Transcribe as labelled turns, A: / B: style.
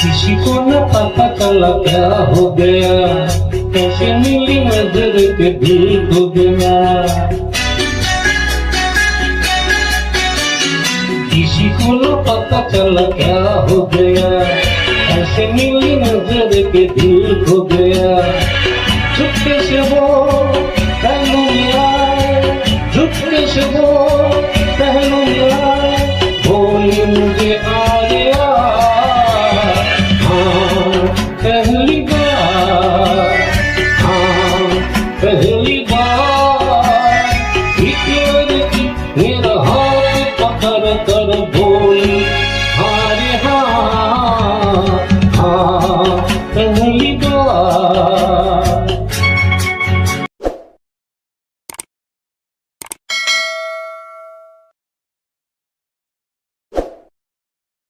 A: किसी को न पता चला क्या हो गया, कैसे मिली नजर के दिल खो गया। किसी को न पता चला क्या हो गया, ऐसे मिली नजर के दिल खो गया। चुपके से वो